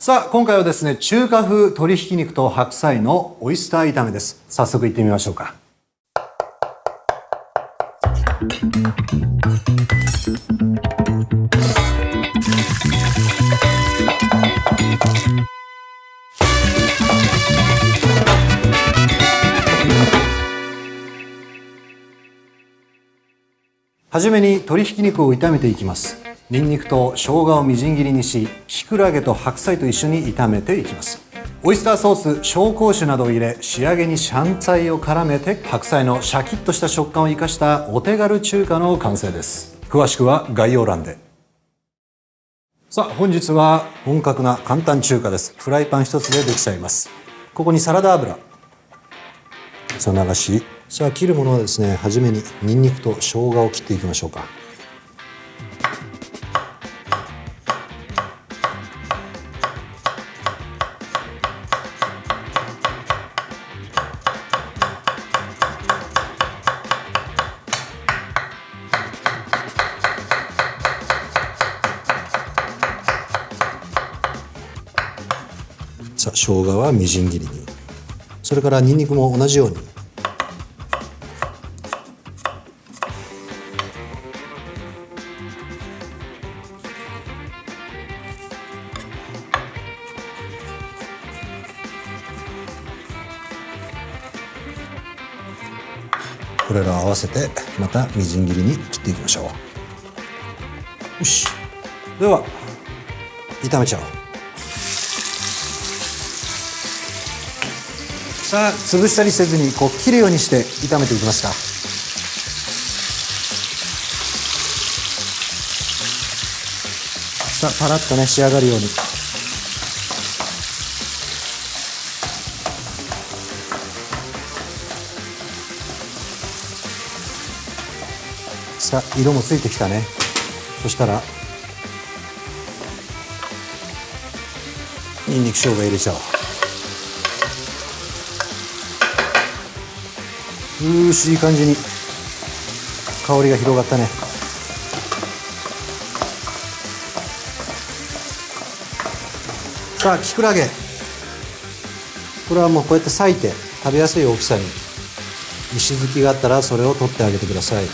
さあ今回はですね、中華風鶏ひき肉と白菜のオイスター炒めです。早速いってみましょうか。はじめに鶏ひき肉を炒めていきます。ニンニクと生姜をみじん切りにし、キクラゲと白菜と一緒に炒めていきます。オイスターソース、紹興酒などを入れ、仕上げに香菜を絡めて白菜のシャキッとした食感を生かしたお手軽中華の完成です。詳しくは概要欄で。さあ本日は本格な簡単中華です。フライパン一つでできちゃいます。ここにサラダ油、さあ流し、さあ切るものはですね、はじめにニンニクと生姜を切っていきましょうか。さあ生姜はみじん切りに、それからニンニクも同じように。これらを合わせてまたみじん切りに切っていきましょう。よし、では炒めちゃおう。さあ潰したりせずにこう切るようにして炒めていきますか。さあパラッとね仕上がるように。さあ色もついてきたね。そしたらニンニク生姜入れちゃおう。いい感じに香りが広がったね。さあキクラゲ、これはもうこうやって裂いて食べやすい大きさに。石突きがあったらそれを取ってあげてください。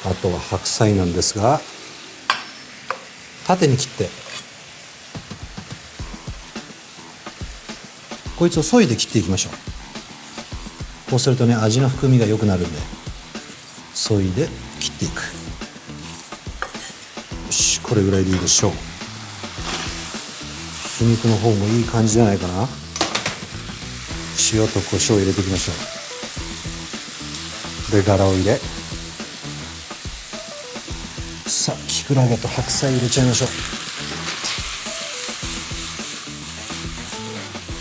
あとは白菜なんですが、縦に切ってこいつを削いで切っていきましょう。こうするとね、味の含みが良くなるんで削いで切っていく。よし、これぐらいでいいでしょう。ひき肉の方もいい感じじゃないかな。塩と胡椒を入れていきましょう。で柄を入れ、さあキクラゲと白菜入れちゃいましょう。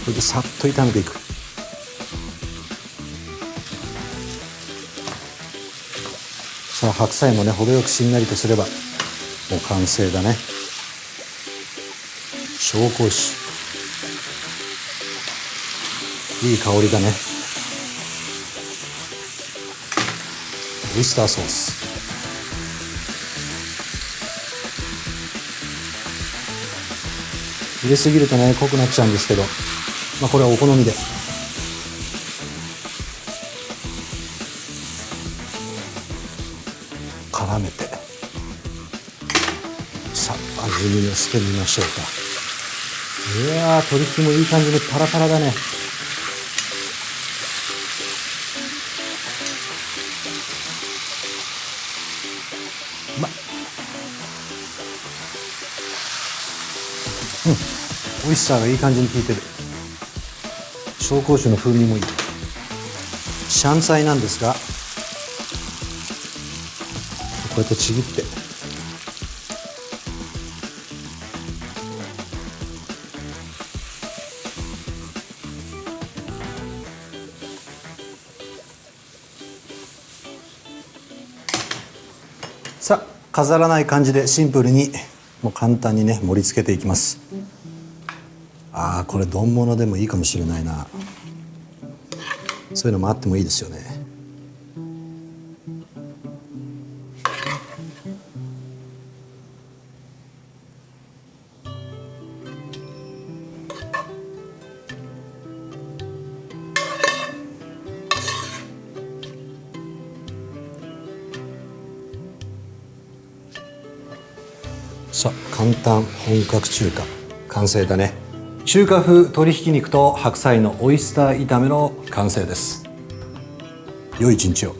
これでさっと炒めていく。さあ白菜もね程よくしんなりとすればもう完成だね。紹興酒、いい香りだね。オイスターソース、入れすぎるとね濃くなっちゃうんですけど、これはお好みで。絡めて、さあ味見をしてみましょうか。いやー鶏ひきもいい感じでパラパラだね。オイスターがいい感じに効いてる。紹興酒の風味もいい。香菜なんですが、こうやってちぎって、さあ飾らない感じでシンプルにもう簡単にね盛り付けていきます。これ丼物でもいいかもしれないな。そういうのもあってもいいですよね。さあ、簡単本格中華完成だね。中華風鶏ひき肉と白菜のオイスター炒めの完成です。良い一日を。